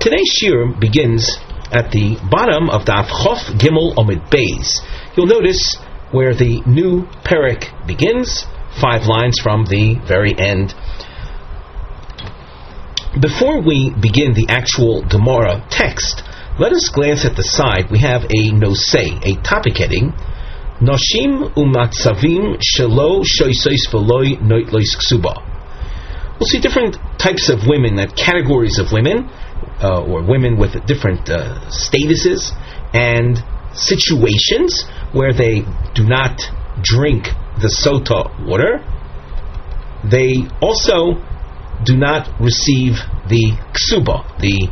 Today's shiur begins at the bottom of Daf Chof Gimel Omid Beis. You'll notice where the new parak begins, 5 lines from the very end. Before we begin the actual Gemara text, let us glance at the side. We have a nosei, a topic heading, Noshim umatzavim shelo shoisois v'loi noitlois ksuba. We'll see different types of women, categories of women, or women with different statuses and situations where they do not drink the Sotah water. They also do not receive the ksuba, the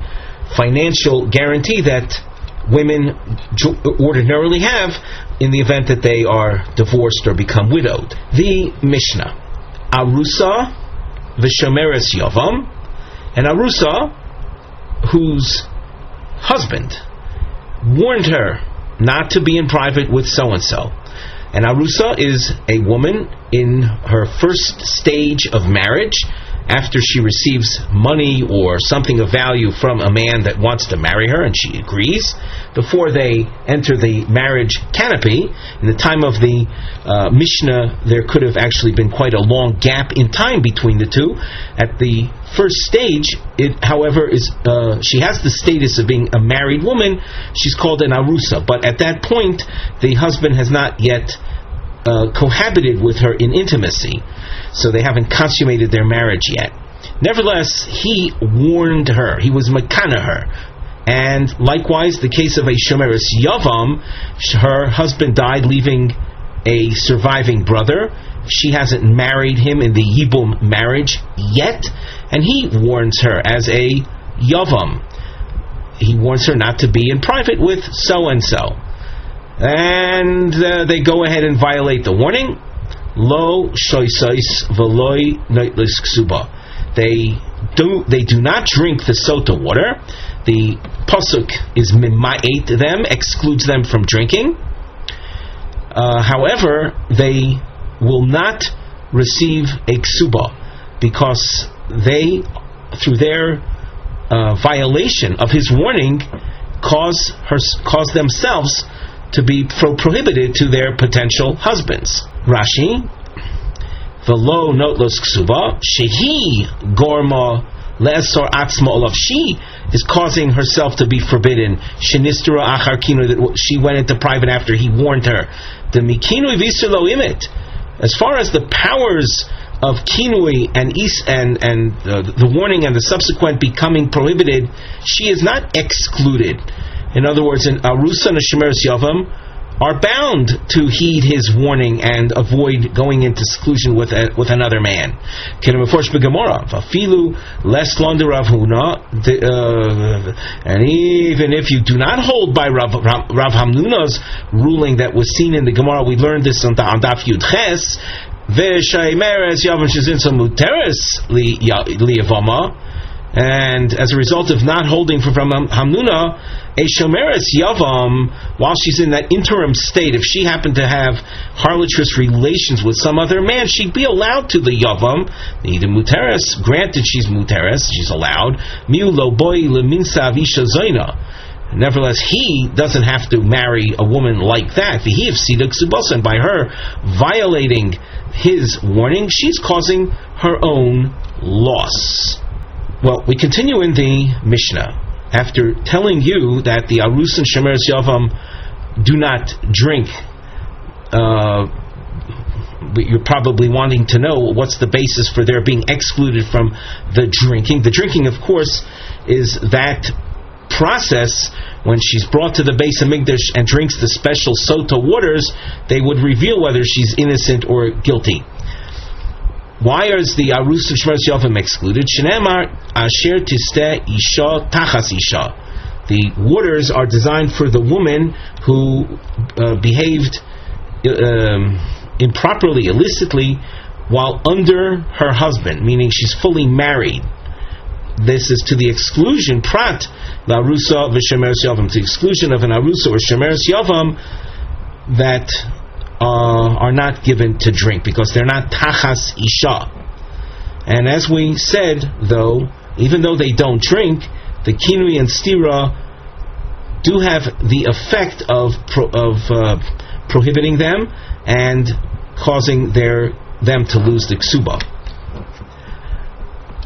financial guarantee that women ordinarily have in the event that they are divorced or become widowed. The Mishnah, Arusa v'shomeres yavam, an Arusa whose husband warned her not to be in private with so-and-so. An Arusa is a woman in her first stage of marriage, after she receives money or something of value from a man that wants to marry her, and she agrees, before they enter the marriage canopy. In the time of the Mishnah, there could have actually been quite a long gap in time between the two. At the first stage, it, however, is she has the status of being a married woman. She's called an Arusa, but at that point, the husband has not yet cohabited with her in intimacy, so they haven't consummated their marriage yet. Nevertheless, he warned her, he was makana her, and likewise the case of a shomeres yavam, her husband died leaving a surviving brother. She hasn't married him in the yibum marriage yet, and he warns her as a yavam. He warns her not to be in private with so-and-so. And they go ahead and violate the warning. Lo shoisais v'loi noitlis ksuba. They do not drink the Sotah water. The pasuk is mima'et them, excludes them from drinking. However, they will not receive a ksuba because they, through their violation of his warning, cause themselves to be prohibited to their potential husbands. Rashi, v'lo notlos ksuba, shehi gorma le'esor atzma olav. She is causing herself to be forbidden. Shenistura achar kinu, that she went into private after he warned her. The mikinu visur lo imit. As far as the powers of kinui and the warning and the subsequent becoming prohibited, she is not excluded. In other words, an Arusa and a shomeres yavam are bound to heed his warning and avoid going into seclusion with another man. And even if you do not hold by Rav Hamnuna's ruling that was seen in the Gemara, we learned this on Daf Yud Ches, and as a result of not holding from Hamnuna, a shomeres yavam, while she's in that interim state, if she happened to have harlotrous relations with some other man, she'd be allowed to the yavam, the muteres. Granted, she's muteres, she's allowed. Miu lo boi leminsa visha zoina. Nevertheless, he doesn't have to marry a woman like that. V'hi ifsida ksubasa, and by her violating his warning, she's causing her own loss. Well, we continue in the Mishnah. After telling you that the Arus and shomeres yavam do not drink, but you're probably wanting to know what's the basis for their being excluded from the drinking. The drinking, of course, is that process when she's brought to the Beis HaMikdash and drinks the special Sotah waters. They would reveal whether she's innocent or guilty. Why is the Arus and shomeres yavam excluded? Shenemar asher tisteh isha tachas isha. The waters are designed for the woman who behaved improperly, illicitly, while under her husband, meaning she's fully married. This is to the exclusion, prat, the Arusa v'shomeres yavam, to the exclusion of an Arusa or shomeres yavam that are not given to drink because they're not tachas isha. And as we said, though, even though they don't drink, the kinui and stira do have the effect of prohibiting them and causing them to lose the ksuba.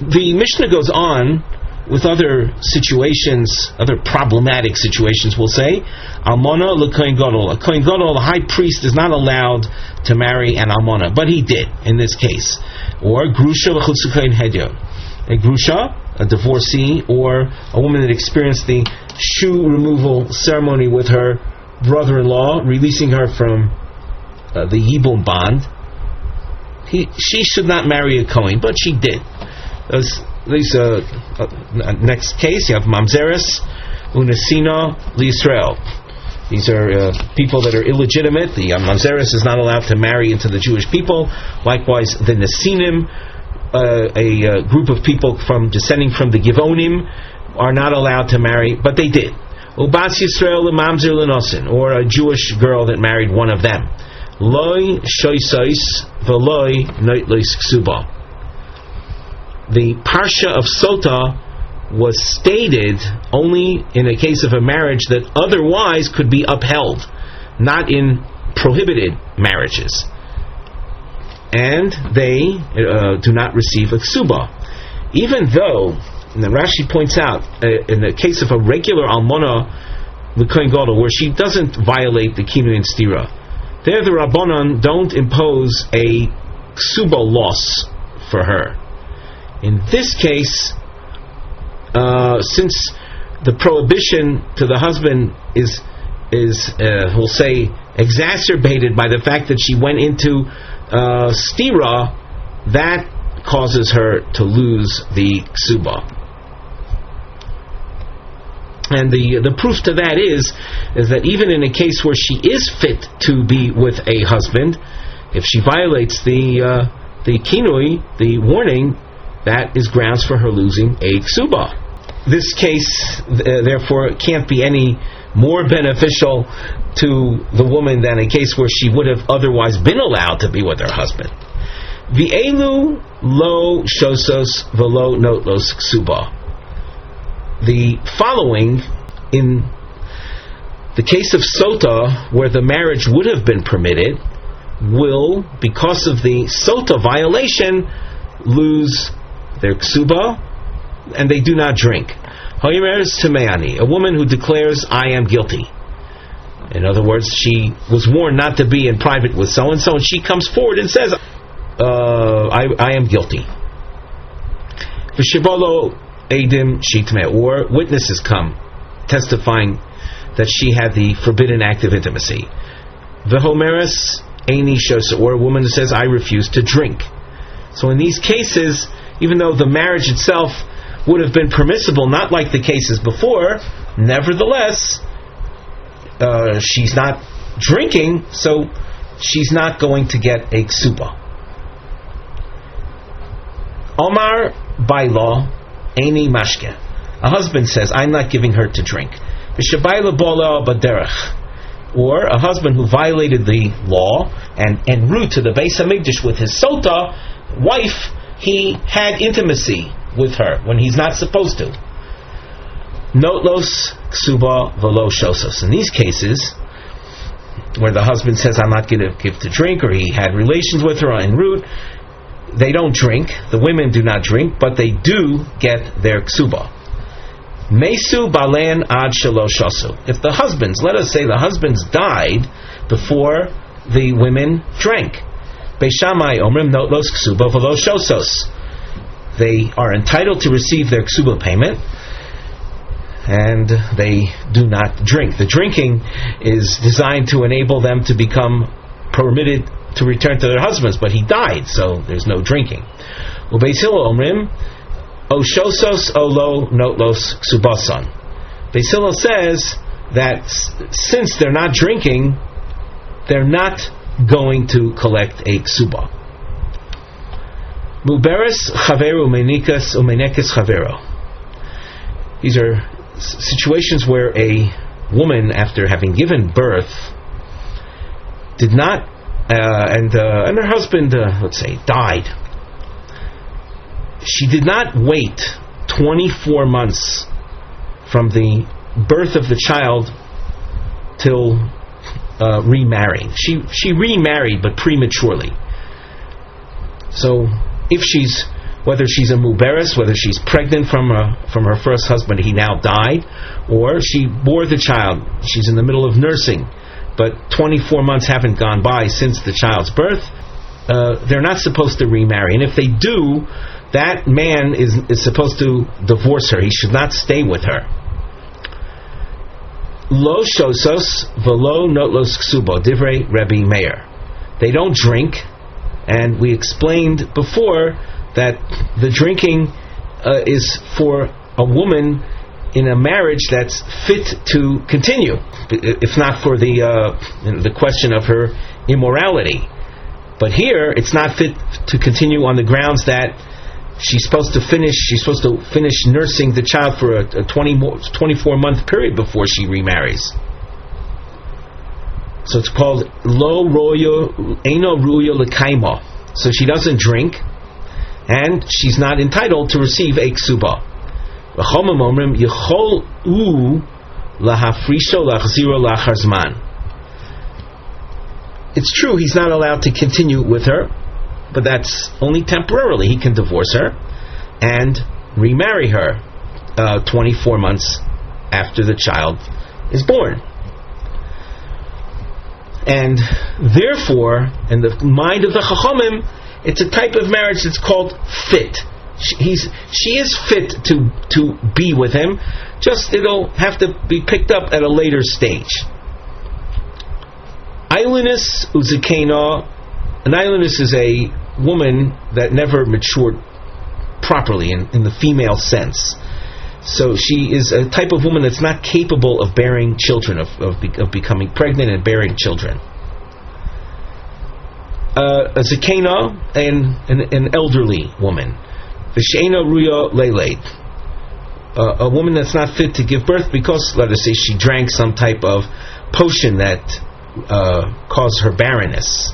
The Mishnah goes on with other situations, other problematic situations, we'll say. Almona l'kohen gadol. A kohen gadol, the high priest, is not allowed to marry an almona, but he did in this case. Or grusha v'chutz kohen hedyo. A grusha, a divorcee, or a woman that experienced the shoe removal ceremony with her brother-in-law, releasing her from the yibum bond. She should not marry a kohen, but she did. Next case, you have mamzeres unesina liYisrael. These are people that are illegitimate. The mamzeres is not allowed to marry into the Jewish people. Likewise, the nesinim, a group of people descending from the Givonim, are not allowed to marry, but they did. Ubas Yisrael lemamzer lenosin, or a Jewish girl that married one of them. Loi shoisais v'loi noitlois ksuba. The Parsha of Sotah was stated only in a case of a marriage that otherwise could be upheld, not in prohibited marriages. And they do not receive a ksuba. Even though, and the Rashi points out, in the case of a regular almona, the kohen gadol, where she doesn't violate the kinui and stira, there the Rabbanon don't impose a ksuba loss for her. In this case, since the prohibition to the husband is we'll say, exacerbated by the fact that she went into stira, that causes her to lose the ksuba. And the proof to that is that even in a case where she is fit to be with a husband, if she violates the kinui, the warning, that is grounds for her losing a ksuba. This case, therefore, can't be any more beneficial to the woman than a case where she would have otherwise been allowed to be with her husband. V'elu lo shosos v'lo notlos ksuba. The following, in the case of Sotah, where the marriage would have been permitted, will, because of the Sotah violation, lose their ksuba, and they do not drink. Ha'imeres temeani, a woman who declares, I am guilty. In other words, she was warned not to be in private with so-and-so, and she comes forward and says, I am guilty. V'shivolo edim shitme, or witnesses come testifying that she had the forbidden act of intimacy. V'homeres eini shosa, or a woman who says, I refuse to drink. So in these cases, even though the marriage itself would have been permissible, not like the cases before, nevertheless, she's not drinking, so she's not going to get a ksuba. Omar Baila Eini Mashke. A husband says, I'm not giving her to drink. Or a husband who violated the law and en route to the Beis HaMikdash with his Sotah wife, he had intimacy with her when he's not supposed to. Notlos ksuba velo shosos. In these cases, where the husband says, I'm not going to give to drink, or he had relations with her en route, they don't drink. The women do not drink, but they do get their ksuba. Mesu balen ad shaloshasu. If the husbands, let us say the husbands died before the women drank, Beishamai omrim notlos ksuba velo shosos. They are entitled to receive their ksuba payment, and they do not drink. The drinking is designed to enable them to become permitted to return to their husbands, but he died, so there's no drinking. Ubeis Hillel omrim o shosos o lo notlos ksubason. Beis Hillel says that since they're not drinking, they're not going to collect a ksuba. Muberes chaveru menikas umenekes chavero. These are situations where a woman, after having given birth, did not, and her husband, let's say, died. She did not wait 24 months from the birth of the child till remarrying. She remarried, but prematurely. So if whether she's a muberes, whether she's pregnant from her first husband, he now died, or she bore the child, she's in the middle of nursing, but 24 months haven't gone by since the child's birth, they're not supposed to remarry. And if they do, that man is supposed to divorce her. He should not stay with her. Lo shosos velo notlos ksubo divrei Rebbe Meir. They don't drink, and we explained before that the drinking is for a woman in a marriage that's fit to continue, if not for the question of her immorality. But here, it's not fit to continue on the grounds that she's supposed to finish nursing the child for a 24-month period before she remarries. So it's called lo royo eino ruyo lekaimo. So she doesn't drink, and she's not entitled to receive a ksuba. V'chomim omrim yechol u lahafrisho lachziro lachar zman. It's true he's not allowed to continue with her, but that's only temporarily. He can divorce her and remarry her 24 months after the child is born. And therefore, in the mind of the Chachamim, it's a type of marriage that's called fit. She is fit to be with him, just it'll have to be picked up at a later stage. Ailinus uzikena. An ailinus is a woman that never matured properly in the female sense. So she is a type of woman that's not capable of bearing children, of becoming pregnant and bearing children. A zikena, an elderly woman. V'sheina ruya leiled. A woman that's not fit to give birth because, let us say, she drank some type of potion that caused her barrenness.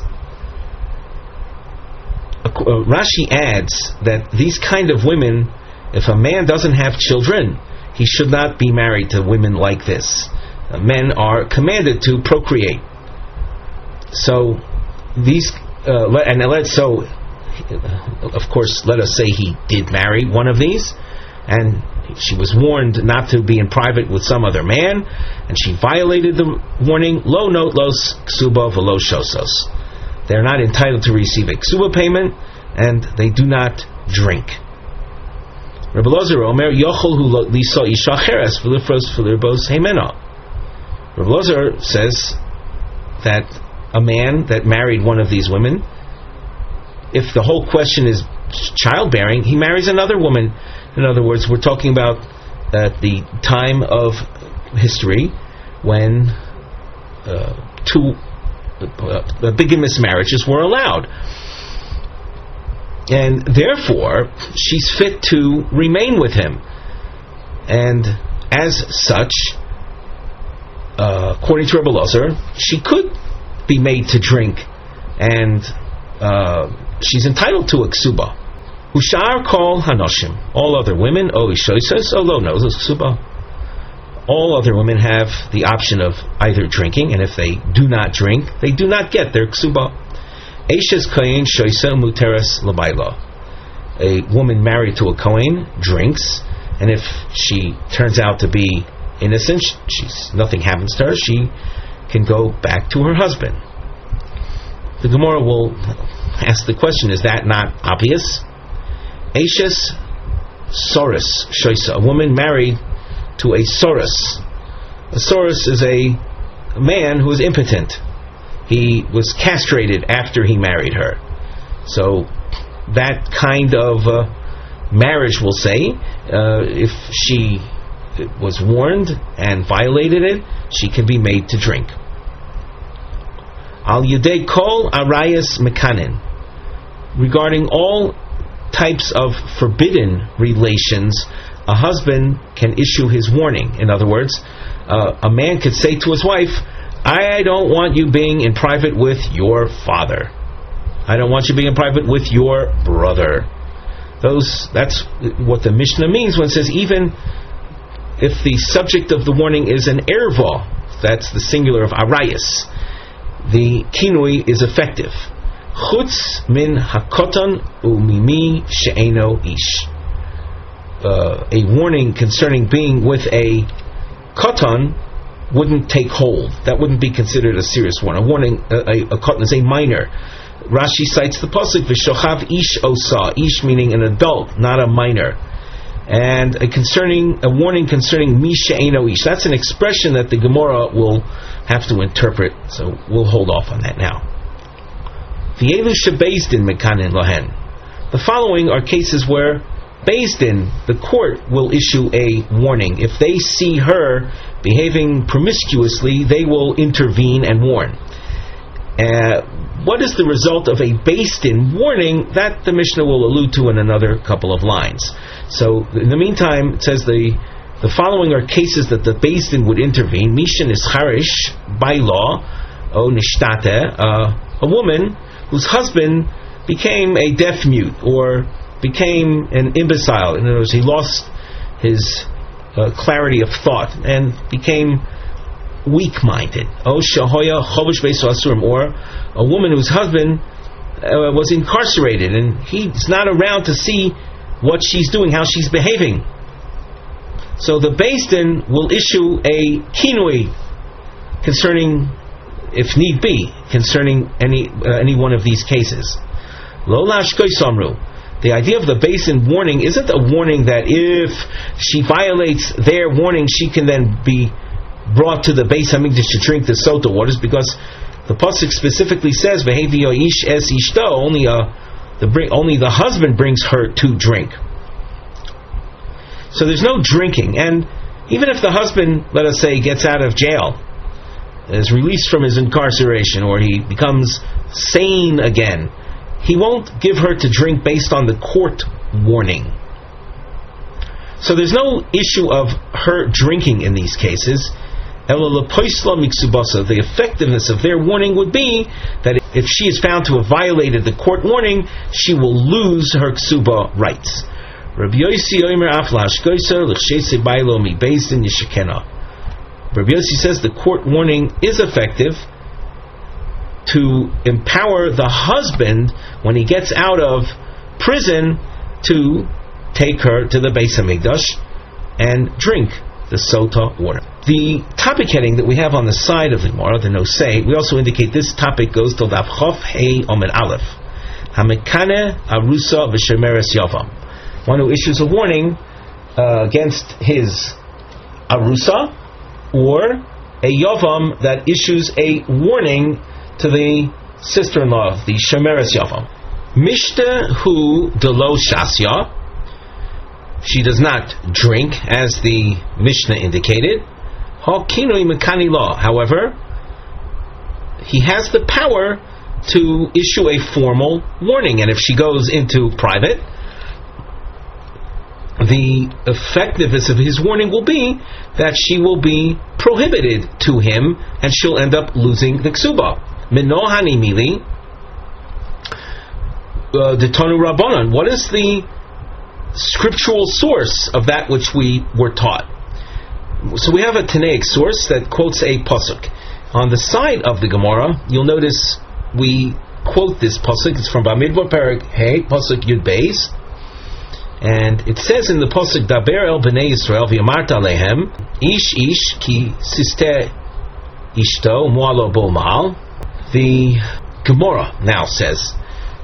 Rashi adds that these kind of women, if a man doesn't have children, he should not be married to women like this. Men are commanded to procreate. So these, of course, let us say he did marry one of these, and she was warned not to be in private with some other man, and she violated the warning. Lo not los ksuba velo shosos. They're not entitled to receive a ksuba payment, and they do not drink. Rabbi Ozer Omer yochol hu liso isha cheres v'lifros v'lirbos heimena. Rabbi Ozer says that a man that married one of these women, if the whole question is childbearing, he marries another woman. In other words, we're talking about the time of history when two bigamous marriages were allowed, and therefore she's fit to remain with him, and as such, according to Rabbi Ozer, she could be made to drink, and she's entitled to a ksuba. Ushar kol hanoshim. All other women, o ishoisas, o lo nozos ksuba. All other women have the option of either drinking, and if they do not drink, they do not get their ksuba. Eishes kohen shoisa muteres labayla. A woman married to a kohen drinks, and if she turns out to be innocent, nothing happens to her, she can go back to her husband. The Gemara will ask the question, is that not obvious? Eishes soris shoisa. A woman married to a soris. A soris is a man who is impotent. He was castrated after he married her. So that kind of marriage, we'll say, if she was warned and violated it, she can be made to drink. Al yudei kol arayas mekanin. Regarding all types of forbidden relations, a husband can issue his warning. In other words, a man could say to his wife, I don't want you being in private with your father. I don't want you being in private with your brother. That's what the Mishnah means when it says even if the subject of the warning is an erva, that's the singular of arayas, the kinui is effective. Chutz min hakoton umimi she'eno ish. A warning concerning being with a koton wouldn't take hold. That wouldn't be considered a serious warning. A warning, a koton is a minor. Rashi cites the pasuk v'shochav ish osa, ish meaning an adult, not a minor. And a warning concerning mi she'eno ish. That's an expression that the Gemara will have to interpret, so we'll hold off on that now. V'elu shebeis din mekanin lohen. The following are cases where Beis Din, the court, will issue a warning. If they see her behaving promiscuously, they will intervene and warn. What is the result of a Beis Din warning? That the Mishnah will allude to in another couple of lines. So, in the meantime, it says the following are cases that the Beis Din would intervene. Mishin is charish, by law, o nishtate, a woman whose husband became a deaf mute, or became an imbecile. In other words, he lost his clarity of thought and became weak-minded. O shahoya chovush beis asurim, or a woman whose husband was incarcerated and he's not around to see what she's doing, how she's behaving. So the Beis Din will issue a kinui concerning, if need be, concerning any one of these cases. Lo lashkoi samru. The idea of the Beis Din warning isn't a warning that if she violates their warning, she can then be brought to the Beis Hamikdash to drink the Sotah waters, because the pasuk specifically says, "V'hevi ish es ishto." Only the husband brings her to drink. So there's no drinking, and even if the husband, let us say, gets out of jail, is released from his incarceration, or he becomes sane again, he won't give her to drink based on the court warning. So there's no issue of her drinking in these cases. The effectiveness of their warning would be that if she is found to have violated the court warning, she will lose her ksuba rights. Rabbi Yossi says the court warning is effective to empower the husband when he gets out of prison to take her to the Beis Hamikdash and drink the Sotah water. The topic heading that we have on the side of the Gemara, the Nosei, we also indicate this topic goes till Daf Chof Hei Omen Aleph. Hamekane Arusa v'Shemeres Yavam. One who issues a warning against his Arusa, or a Yavam that issues a warning to the sister-in-law, the Shemeres Yavam. Mishta hu delo shasya. She does not drink, as the Mishnah indicated. Ha kinui mekani law. However, he has the power to issue a formal warning, and if she goes into private, the effectiveness of his warning will be that she will be prohibited to him, and she'll end up losing the ksuba. Minohani mili detonu rabbanon. What is the scriptural source of that which we were taught? So we have a Tanaic source that quotes a pasuk. On the side of the Gemara, you'll notice we quote this pasuk. It's from Bamidbar Perek Hey pasuk Yud Beis, and it says in the pasuk, Daber el bnei Yisrael v'yamarta alehem ish ish ki siste ishto mualo bo mal. The Gemara now says,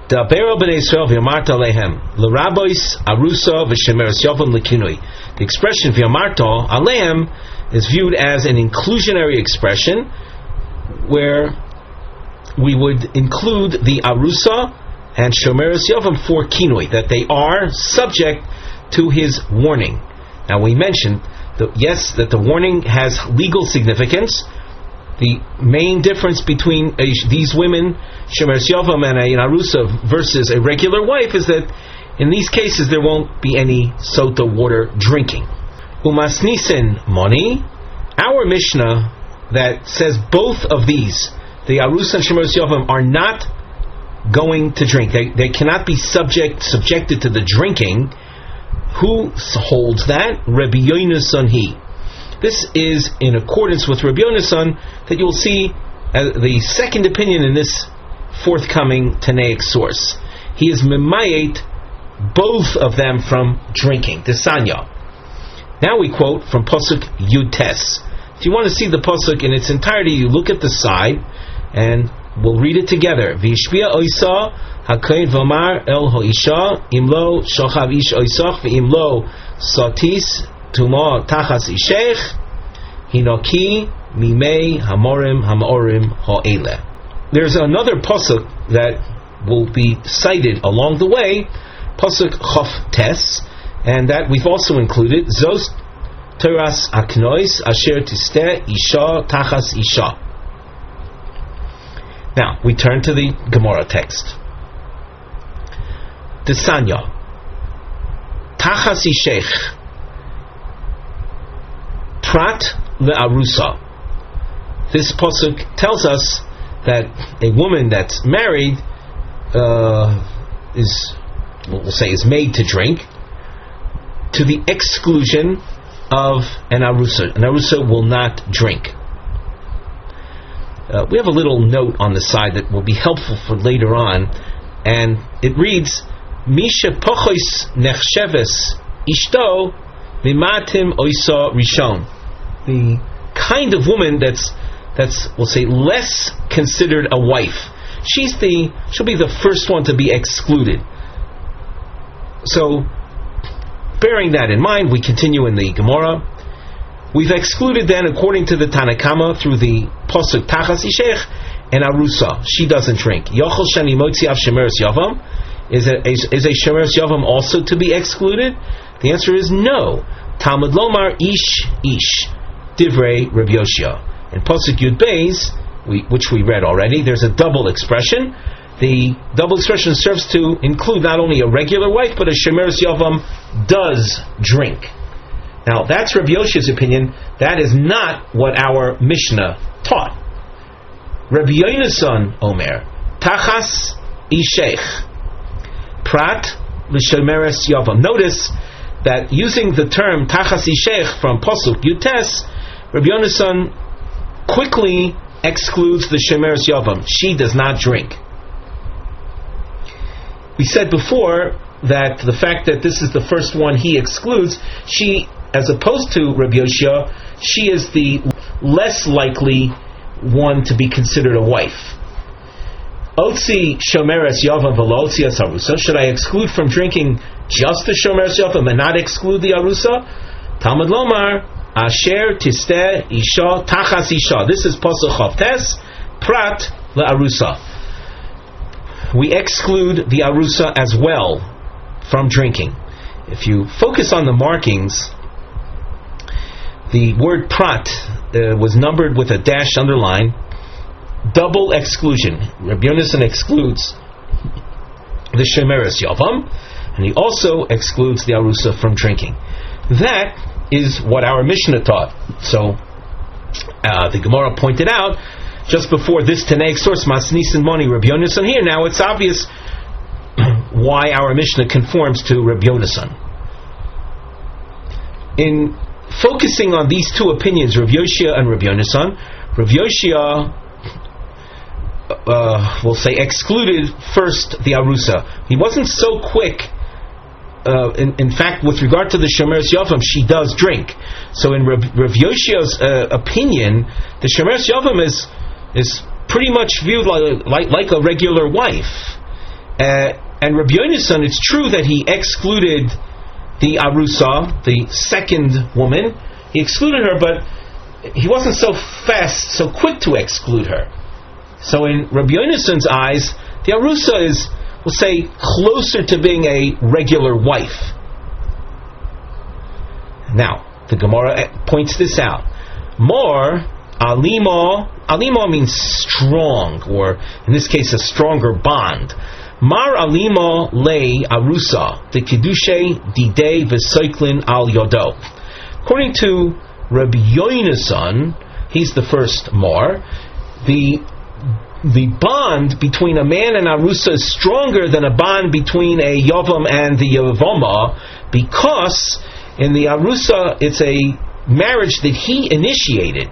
Daber el bnei Yisrael v'yamarta alehem l'rabois arusa v'shemeres yavam l'kinui. The expression v'yamarta alehem is viewed as an inclusionary expression, where we would include the arusa and shomeres yavam for kinui, that they are subject to his warning. Now we mentioned that that the warning has legal significance. The main difference between these women, shomeres yavam and an arusa, versus a regular wife, is that in these cases there won't be any Sotah water drinking. Umasnisen moni, our Mishnah that says both of these, the arusa and shomeres yavam, are not going to drink. They cannot be subjected to the drinking. Who holds that? Rabbi Yehonasan Berger. This is in accordance with Rabbi Yehonasan, that you'll see the second opinion in this forthcoming Tanaic source. He is memayet both of them from drinking. Desanya. Now we quote from Pasuk Yud Tes. If you want to see the Pasuk in its entirety, you look at the side, and we'll read it together. V'yishpia oisa HaKohen v'omar el ho'isha imlo shochav ish oisach v'imlo sotis tuma tachas ishech hinoki mimei hamorim hamorim ha'ele. There's another pasuk that will be cited along the way, pasuk Chof Tes, and that we've also included. Zos teras aknois asher tiste isha tachas isha. Now we turn to the Gemara text. Desanya tachas ishech prat le'arusa. This pasuk tells us that a woman that's married is made to drink to the exclusion of an arusa. An arusa will not drink. We have a little note on the side that will be helpful for later on, and it reads, Misha pochos nechsheves ishto mimatim oisa rishon. The kind of woman that's we'll say less considered a wife. She'll be the first one to be excluded. So, bearing that in mind, we continue in the Gemara. We've excluded then, according to the Tanakama, through the Pasuk Tachas Ishech and Arusa. She doesn't drink. Yochel Shani Motzi Av Shemeres Yavam. Is a Shemeres Yavam also to be excluded? The answer is no. Talmud Lomar Ish Divrei Rabbi Yoshia. In Pasuk Yud Beis, which we read already, there's a double expression. The double expression serves to include not only a regular wife, but a Shemeres Yavam does drink. Now, that's Rabbi Yoshia's opinion. That is not what our Mishnah taught. Rabbi Yehonasan Omer, Tachas Ishech, Prat L'Shemeres Yavam. Notice that using the term Tachas Ishech from Pasuk Yud Tes, Rabbi Yehonasan quickly excludes the Shemeres Yavam. She does not drink. We said before that the fact that this is the first one he excludes, she, as opposed to Rabbi Yoshia, she is the less likely one to be considered a wife. Otzi Shomeres Yavam v'lo otzias Arusa. Should I exclude from drinking just the Shomeres Yavam and not exclude the Arusa? Talmud Lomar Asher Tiste Isha Tachas Isha. This is Pasuk Chof Tes, Prat le'Arusa. We exclude the Arusa as well from drinking. If you focus on the markings, the word Prat was numbered with a dash underline, double exclusion. Rabbi Yehonasan excludes the Shemeres Yavam, and he also excludes the Arusa from drinking. That is what our Mishnah taught. So the Gemara pointed out just before this Tanaic source, Masnis and Moni, Rabbi Yehonasan here. Now it's obvious why our Mishnah conforms to Rabbi Yehonasan. In focusing on these two opinions, Rav Yoshia and Rabbi Yehonasan, Rav Yoshia we'll say excluded first the Arusa. He wasn't so quick. In fact, with regard to the Shemeres Yavam, she does drink. So in Rav Yoshia's opinion, the Shemeres Yavam is pretty much viewed like a regular wife. And Rabbi Yehonasan, it's true that he excluded the Arusa, the second woman. He excluded her, but he wasn't so fast, so quick to exclude her. So in Rabbi Yehonasan's eyes, the Arusa is, we'll say, closer to being a regular wife. Now, the Gemara points this out. More, alima means strong, or in this case a stronger bond. Mar alima lei arusa, the kedushe didei v'soiklin al yodo. According to Rabbi Yehonasan, he's the first mar, the bond between a man and arusa is stronger than a bond between a yavam and the yavama, because in the arusa it's a marriage that he initiated.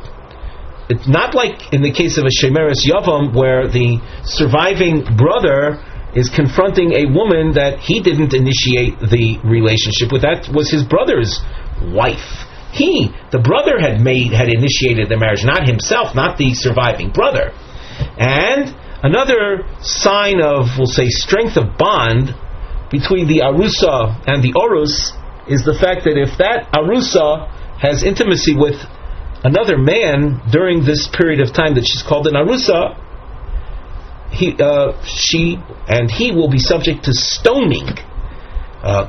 It's not like in the case of a shemeres yavam, where the surviving brother is confronting a woman that he didn't initiate the relationship with. That was his brother's wife. The brother had initiated the marriage, not himself, not the surviving brother. And another sign of, we'll say, strength of bond between the arusa and the orus is the fact that if that arusa has intimacy with another man during this period of time that she's called an arusa, she and he will be subject to stoning,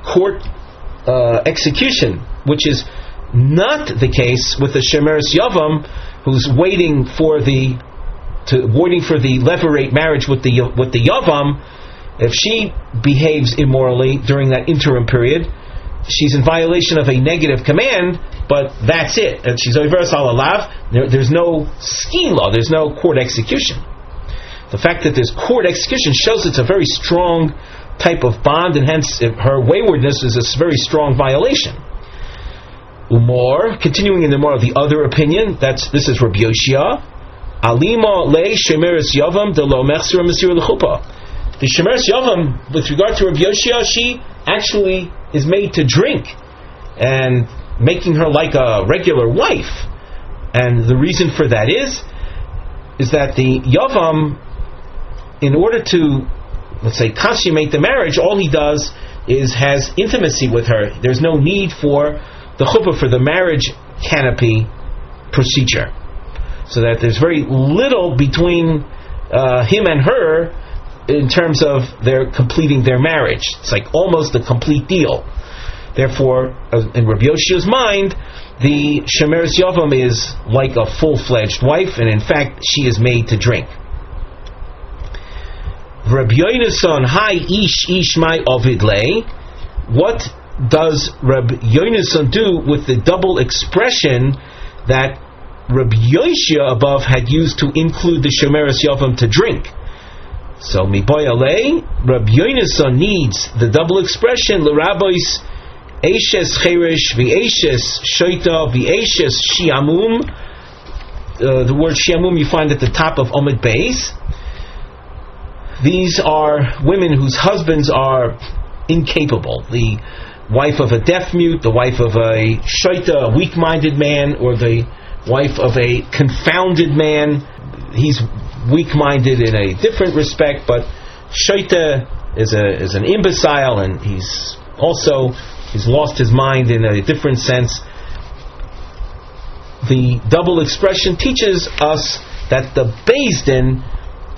court execution, which is not the case with the shemeres yavam, who's waiting for the levirate marriage with the yavam. If she behaves immorally during that interim period, she's in violation of a negative command, but that's it. And she's overas alalav. There's no skila, there's no court execution. The fact that there's court execution shows it's a very strong type of bond, and hence her waywardness is a very strong violation. Umor, continuing in the more of the other opinion, this is Rabbi Yoshia. Alima le shemeres yavam de lo mechsir mesir lechupa. The shemeres yavam, with regard to Rabbi Yoshia, she actually is made to drink, and making her like a regular wife. And the reason for that is that the yavam, in order to, let's say, consummate the marriage, all he does is has intimacy with her. There's no need for the chuppah, for the marriage canopy procedure, so that there's very little between him and her in terms of their completing their marriage. It's like almost a complete deal. Therefore, in Rabbi Yoshia's mind, the shemeres yavam is like a full-fledged wife, and in fact, she is made to drink. Rabbi Yehonasan, hi ish my ovid lei. What does Rabbi Yehonasan do with the double expression that Rabbi Yoshia above had used to include the shemeres yavam to drink? So miboy alei, Rabbi Yehonasan needs the double expression l'rabbis eishes cheresh v'eishes shoita v'eishes shiamum. The word shiamum you find at the top of Omid Beis. These are women whose husbands are incapable. The wife of a deaf mute, the wife of a shoita, a weak-minded man, or the wife of a confounded man. He's weak-minded in a different respect, but shoita is an imbecile, and he's lost his mind in a different sense. The double expression teaches us that the Beis Din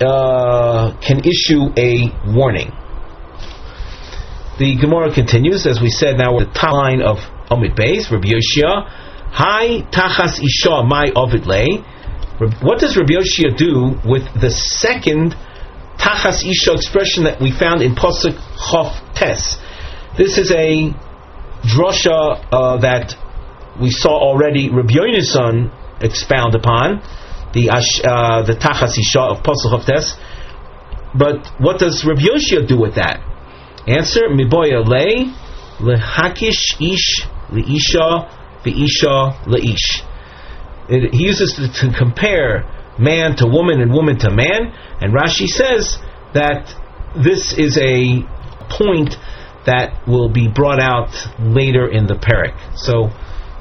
can issue a warning. The Gemara continues, as we said, now we're at the top line of Omid Beis, Rabbi Yoshia, hi tachas isha my ovid lei. What does Rabbi Yoshia do with the second tachas isha expression that we found in Pasuk Chof Tes? This is a drasha that we saw already Rabbi Yehonasan expound upon, the tachas isha of Pasuk Chof Tes. But what does Rabbi Yoshia do with that? Answer, miboya lei lehakish ish leisha veisha leish. He uses it to compare man to woman and woman to man, and Rashi says that this is a point that will be brought out later in the parak. So,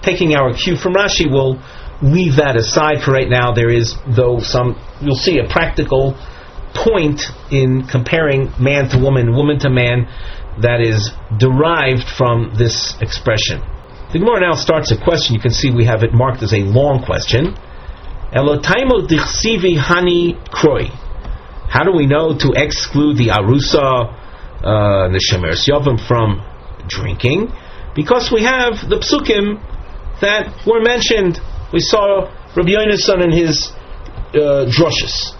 taking our cue from Rashi, we'll leave that aside for right now. There is, though, you'll see a practical point in comparing man to woman, woman to man, that is derived from this expression. The Gemara now starts a question. You can see we have it marked as a long question. Elotaimo dichsivi hani kroi. How do we know to exclude the arusa, the shemeres yavam, from drinking? Because we have the psukim that were mentioned. We saw Rabbi Yehonasan in his drushes.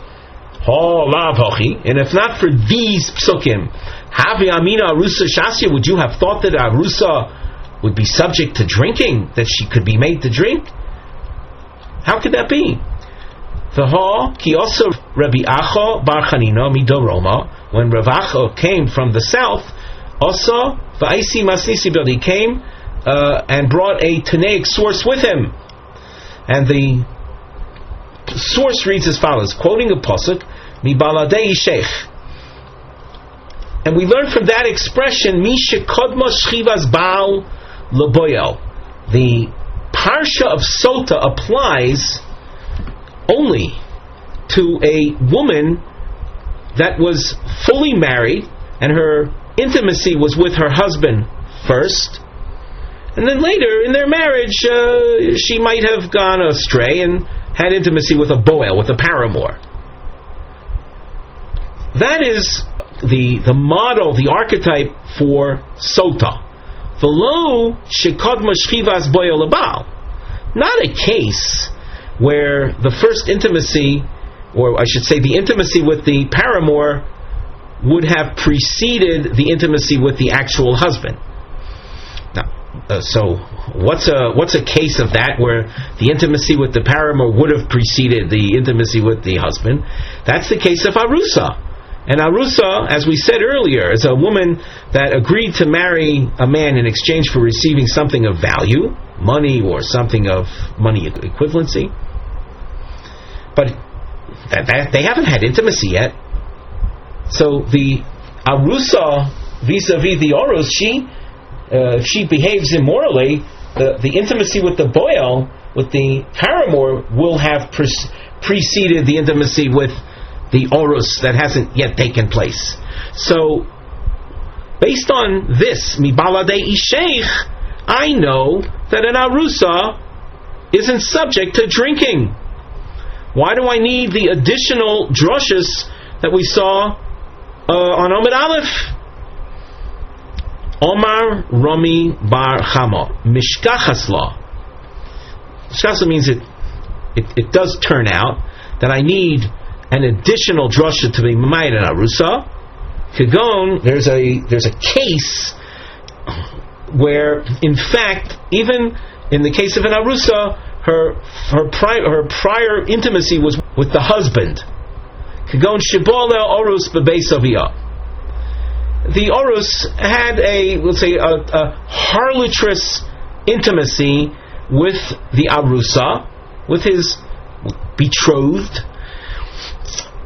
And if not for these psukim, Havi Amina Arusa Shasya, would you have thought that Arusa would be subject to drinking, that she could be made to drink? How could that be? Ki also Rabbi Acha Bar Chanina Midoroma, when Rav Acha came from the south, also Va'isi Masnisi, he came and brought a Tanaic source with him. And the source reads as follows, quoting a pasuk, Mi baladei sheikh. And we learn from that expression, Mi shekodma shchivas baal leboyel. The parsha of Sotah applies only to a woman that was fully married, and her intimacy was with her husband first, and then later in their marriage she might have gone astray and had intimacy with a boel, with a paramour. That is the model, the archetype for Sotah. V'lo shekodma shchivas boel lebal. Not a case where the first intimacy, or I should say the intimacy with the paramour, would have preceded the intimacy with the actual husband. Now, so what's a case of that where the intimacy with the paramour would have preceded the intimacy with the husband? That's the case of Arusa. And Arusa, as we said earlier, is a woman that agreed to marry a man in exchange for receiving something of value, money or something of money equivalency. But they haven't had intimacy yet. So the Arusa vis-a-vis the Orus, if she behaves immorally, the intimacy with the boel, with the paramour, will have preceded the intimacy with the Orus that hasn't yet taken place. So, based on this, Mi baladei isheich, I know that an Arusa isn't subject to drinking. Why do I need the additional drushes that we saw on Omid Aleph? Omar Rami Bar Chama Mishkachasla. Mishkachasla means it does turn out that I need an additional drusha to be mamayit and Arusa. Kagon, there's a case where, in fact, even in the case of an Arusa, her prior intimacy was with the husband. Kagon shibol orus bebeis aviyah. The Orus had a harlotrous intimacy with the Arusa, with his betrothed,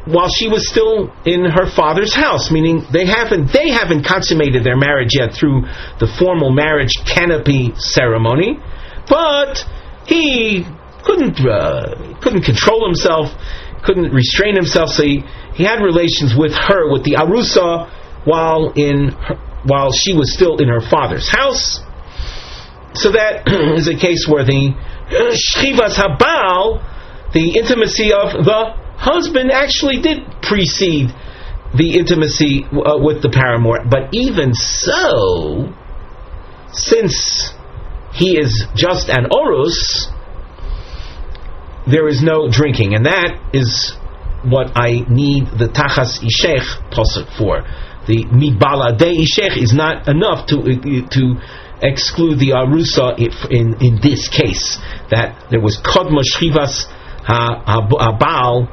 while she was still in her father's house, meaning they haven't consummated their marriage yet through the formal marriage canopy ceremony, but he couldn't control himself, couldn't restrain himself, so he had relations with her, with the Arusa, while she was still in her father's house. So that is a case where the Shchivas Habal, the intimacy of the husband, actually did precede the intimacy with the paramour. But even so, since he is just an Orus, there is no drinking, and that is what I need the Tachas Ishech pasuk for. The Mibala De Ishech is not enough to exclude the Arusa in this case, that there was Kodma Shchivas HaBaal,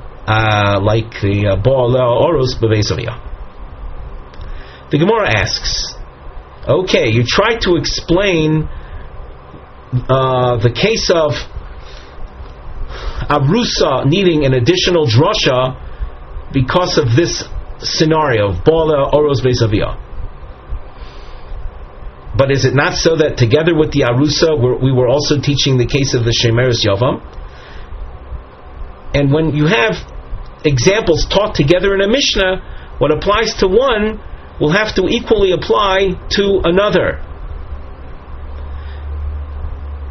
like the Baal Orus Bevesavia. The Gemara asks, okay, you tried to explain the case of Arusa needing an additional drasha because of this scenario of Baal Orus Bevesavia. But is it not so that together with the Arusa we were also teaching the case of the Shemeres Yavam? And when you have examples taught together in a Mishnah, what applies to one will have to equally apply to another.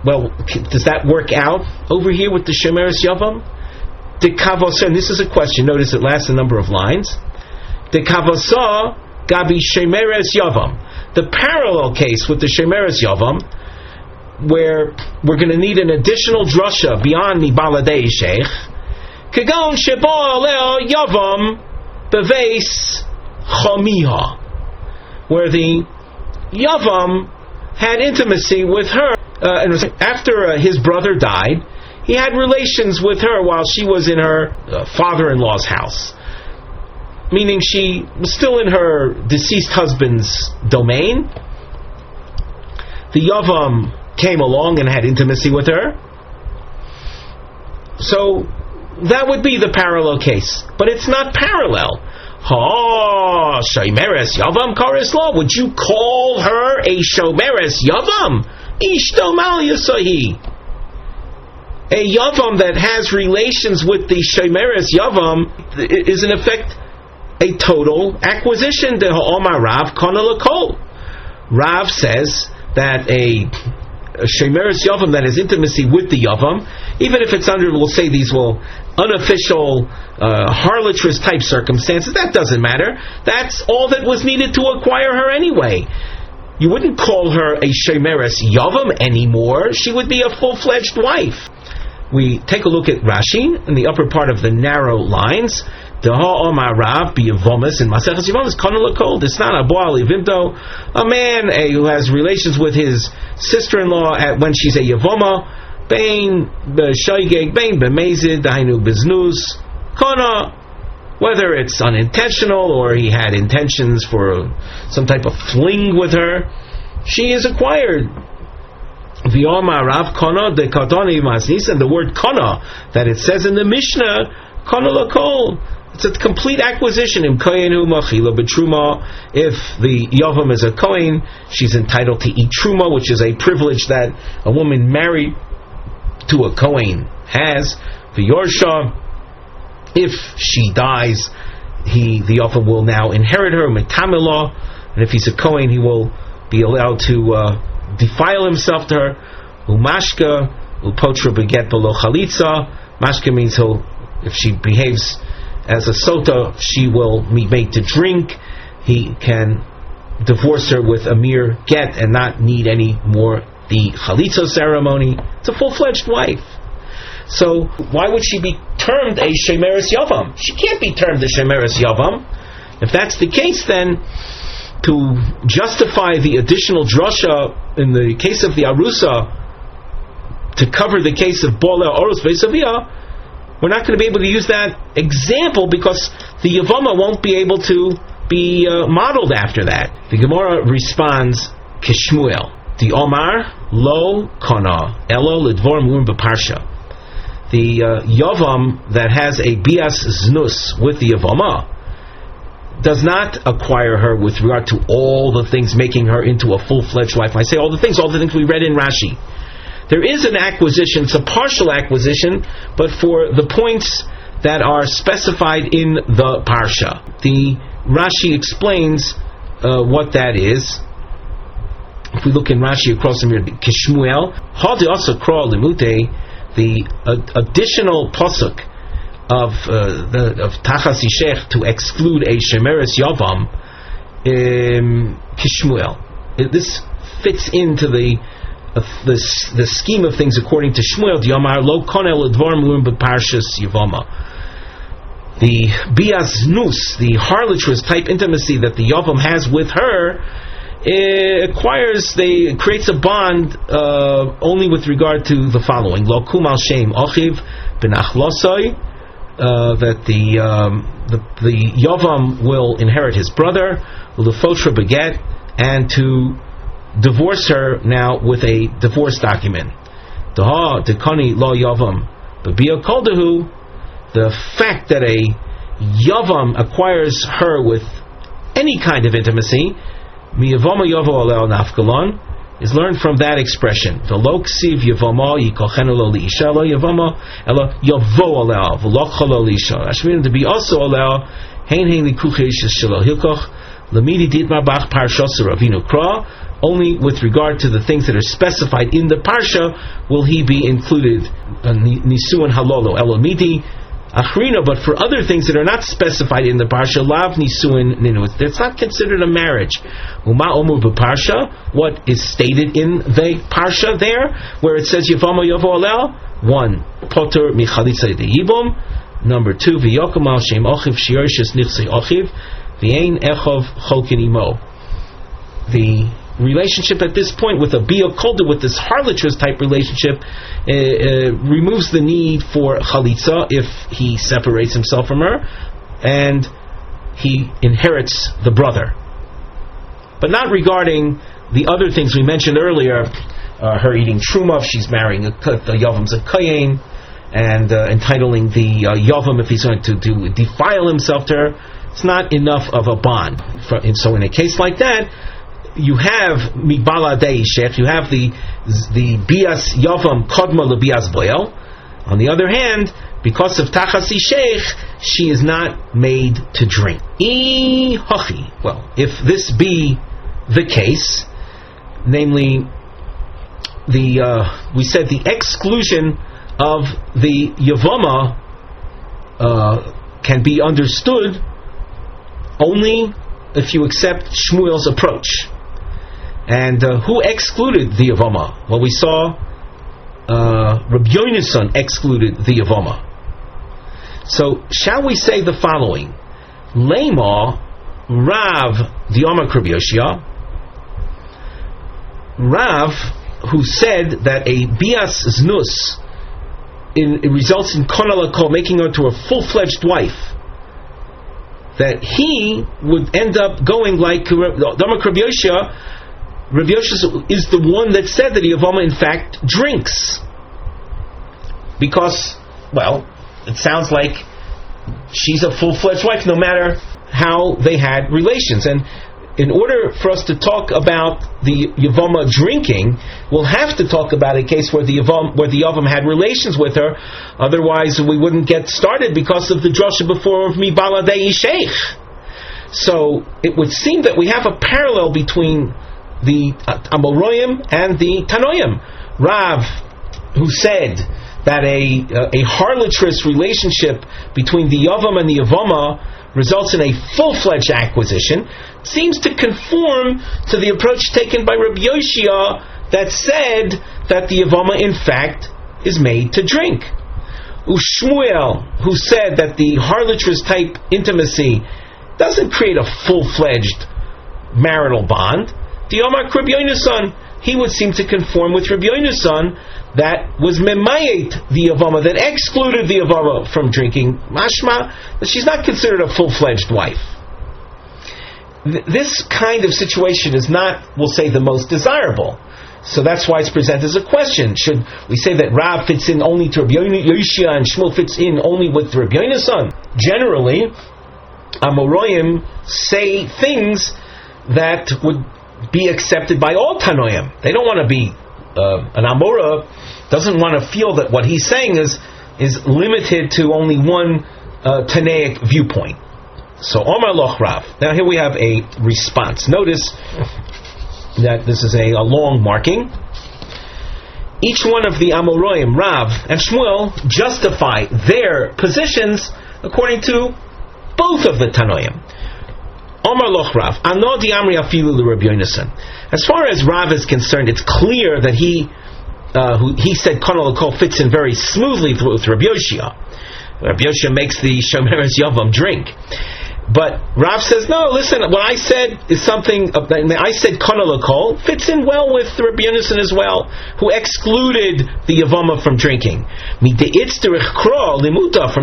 Well, does that work out over here with the Shemeres Yavam? De Kavasa, and this is a question, notice it lasts a number of lines. De Kavasa Gabi Shemeres Yavam. The parallel case with the Shemeres Yavam, where we're going to need an additional drasha beyond Mibala Dei Sheikh, Kagon Sheba Leo Yavam Beves Chomiha, where the Yavam had intimacy with her, and after his brother died, he had relations with her while she was in her father-in-law's house, meaning she was still in her deceased husband's domain, the Yavam came along and had intimacy with her. So that would be the parallel case. But it's not parallel. Shomeres Yavam Kares Law. Would you call her a Shomeres Yavam? Ishto Mal Yasahi. A Yavam that has relations with the Shomeres Yavam is in effect a total acquisition. The Ha'omar Rav Kana L'Kol. Rav says that a Shomeres Yavam that has intimacy with the Yavam, even if it's under, we'll say these unofficial harlotrous type circumstances, that doesn't matter. That's all that was needed to acquire her anyway. You wouldn't call her a Shomeres Yavam anymore. She would be a full-fledged wife. We take a look at Rashi in the upper part of the narrow lines. Deha Omar Rav b'Yevomis in Maseches Yevomis Kana L'Kol Disnana Boal Yevimto. A man who has relations with his sister-in-law when she's a Yevoma, Bein b'Shoigeg, Bein b'Mezid, Dainu b'Znus, Kana. Whether it's unintentional or he had intentions for some type of fling with her, she is acquired. V'Omar Rav Kana de Kadoni Masnis, and the word Kana that it says in the Mishnah, Kana L'Kol. It's a complete acquisition. If the Yavam is a Kohen, she's entitled to eat Truma, which is a privilege that a woman married to a Kohen has. V'Yorsha, if she dies, the Yavam will now inherit her, Metamila, and if he's a Kohen, he will be allowed to defile himself to her. Umashka, upotra beget below chalitza. Mashka means if she behaves as a Sotah, she will be made to drink. He can divorce her with a mere get and not need any more the chalitza ceremony. It's a full-fledged wife. So why would she be termed a Shomeres Yavam? She can't be termed a Shomeres Yavam. If that's the case, then to justify the additional drasha in the case of the Arusa to cover the case of Bola Orus Vesavia, we're not going to be able to use that example because the Yavama won't be able to be modeled after that. The Gemara responds, Kishmuel, the Omar Lo Kana Elo Lidvor Murim B'Parsha. The Yavam that has a Bias Znus with the Yavama does not acquire her with regard to all the things making her into a full-fledged wife. I say all the things we read in Rashi. There is an acquisition, it's a partial acquisition, but for the points that are specified in the Parsha. The Rashi explains what that is. If we look in Rashi across the mirror, Kishmuel, Hadi also Kra Limute, the additional pasuk of Tachas Yishech to exclude a Shomeres Yavam, Kishmuel. This fits into the scheme of things according to Shmuel. Yomar Lo Konel Advar Murim B'Parshas Yavama. The Biaznus, the harlotrous type intimacy that the Yavam has with her, creates a bond only with regard to the following: Lo Kumal Shem Achiv B'Nachlosai. That the Yavam will inherit his brother, L'fotra beget, and to divorce her now with a divorce document. Daha dekani lo Yavam, b'bia koldahu. The fact that a Yavam acquires her with any kind of intimacy, mi Yavama Yavo aleo nafkalon, is learned from that expression. V'lo ksiv Yavama yikochenu lo liisha lo Yavama elo yavo aleo v'lo cholo liisha. Ashmirim to be also aleo hein likuchish shelo hilkoch lamidi ditma bach parshos Ravinu Kra. Only with regard to the things that are specified in the parsha will he be included. Nisuan halolo elomidi achrina, but for other things that are not specified in the parsha, lav nisuan ninu. It's not considered a marriage. Uma omu b'parsha. What is stated in the parsha there, where it says Yavama Yavo Alel? 1. Poter michalitza de yibum. Number 2. V'yokum al shem ochiv shiur nichsei ochiv v'ein echov chokin imo. The relationship at this point with a Bia Kolda, with this harlotrous type relationship, removes the need for Chalitza if he separates himself from her, and he inherits the brother. But not regarding the other things we mentioned earlier, her eating truma if she's marrying the Yavam's a Kohen, and entitling the Yavam if he's going to defile himself to her, it's not enough of a bond. So in a case like that, you have Mibala Deishech, you have the Bias Yavam Kodma Lebias Boel. On the other hand, because of Tachasi Sheikh, she is not made to drink. Well, if this be the case, namely, we said the exclusion of the Yavama can be understood only if you accept Shmuel's approach. And who excluded the Yavama? Well, we saw Rav Yehonasan excluded the Yavama. So, shall we say the following? Lema Rav Dioma Kribyoshia, Rav, who said that a bias znus it results in konalakol, making her to a full-fledged wife, that he would end up going like Dioma Kribyoshia. Rav Yoshua is the one that said that Yavama in fact drinks, because, well, it sounds like she's a full-fledged wife no matter how they had relations. And in order for us to talk about the Yavama drinking, we'll have to talk about a case where the Yavam had relations with her. Otherwise, we wouldn't get started because of the drasha before of Mibala Dei Sheikh. So it would seem that we have a parallel between the Amoraim and the Tanoim. Rav, who said that a harlotrous relationship between the Yavam and the Yavama results in a full-fledged acquisition, seems to conform to the approach taken by Rabbi Yoshia that said that the Yavama in fact is made to drink. Ushmuel, who said that the harlotrous type intimacy doesn't create a full-fledged marital bond, the Omar Rabbi Yehonasan, he would seem to conform with Rabbi Yehonasan that was memayet the Yavama, that excluded the Yavama from drinking. Mashma, that she's not considered a full-fledged wife. This kind of situation is not, we'll say, the most desirable. So that's why it's presented as a question. Should we say that Rav fits in only to Rabbi Yoshia and Shmuel fits in only with Rabbi Yehonasan? Generally, Amoraim say things that would be accepted by all Tanoim. They don't want to be an Amora doesn't want to feel that what he's saying is limited to only one Tanaic viewpoint. So Omar Loch Rav. Now here we have a response. Notice that this is a long marking. Each one of the Amoraim, Rav and Shmuel, justify their positions according to both of the Tanoim. Omar Loch Rav, Ano di Amri afilu Rabbi Yehonasan. As far as Rav is concerned, it's clear that he said Konal Kol fits in very smoothly with Rabbi Yoshia. Rabbi Yoshia makes the Shomeres Yavam drink. But Rav says, no, listen, what I said is something, I said Konal Kol fits in well with Rabbi Yehonasan as well, who excluded the Yavama from drinking. From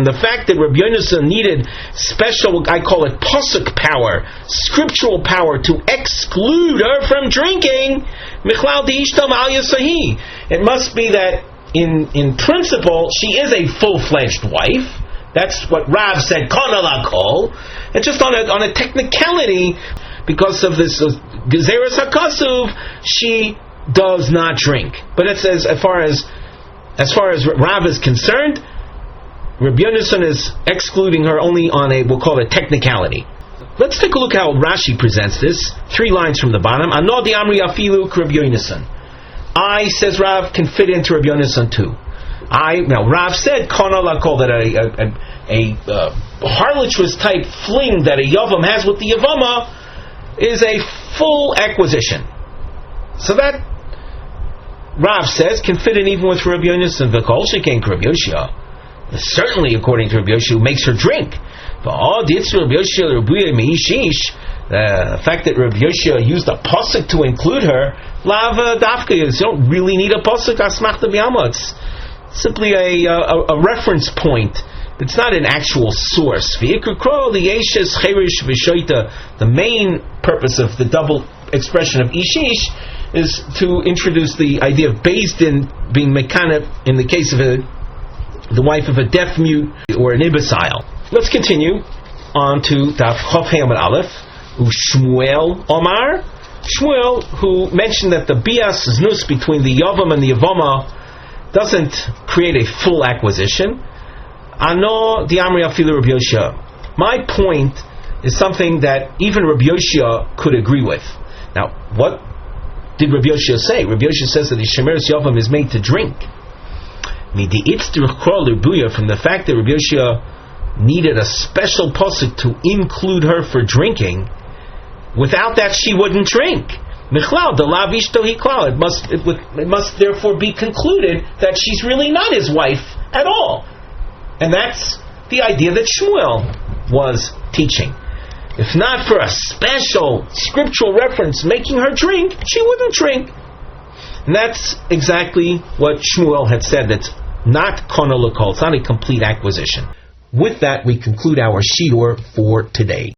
the fact that Rabbi Yehonasan needed special, I call it pasuk power, scriptural power to exclude her from drinking, it must be that in principle she is a full-fledged wife. That's what Rav said, Konal Kol. And just on a technicality, because of this Gezeres HaKasuv, she does not drink. But it says, as far as Rav is concerned, Rabbi Yehonasan is excluding her only on we'll call it technicality. Let's take a look how Rashi presents this. 3 lines from the bottom. Ano di Amri afilu Rabbi Yehonasan. I, says Rav, can fit into Rabbi Yehonasan too. Now Rav said Konal Kol, that a harlotrous type fling that a Yavam has with the Yavama is a full acquisition. So that Rav says can fit in even with Rabbi Yehonasan. V'kol shekein Rabbi Yoshia, certainly according to Rabbi Yoshia, who makes her drink. The fact that Rabbi Yoshia used a pasuk to include her, lava dafka, you don't really need a pasuk asmachta b'yama. It's simply a reference point. It's not an actual source. The main purpose of the double expression of ishish is to introduce the idea of based in being mekanef in the case of the wife of a deaf mute or an imbecile. Let's continue on to Daf Aleph. Shmuel Omar. Shmuel, who mentioned that the bias znus between the yavam and the yavama doesn't create a full acquisition. Ano diamri afilu Rabbi Yoshia. My point is something that even Rabbi Yoshia could agree with. Now, what did Rabbi Yoshia say? Rabbi Yoshia says that the shemeres yavam is made to drink. From the fact that Rabbi Yoshia needed a special pasuk to include her for drinking, without that she wouldn't drink. It must therefore be concluded that she's really not his wife at all. And that's the idea that Shmuel was teaching. If not for a special scriptural reference making her drink, she wouldn't drink. And that's exactly what Shmuel had said. That's not konolokol. It's not a complete acquisition. With that, we conclude our shiur for today.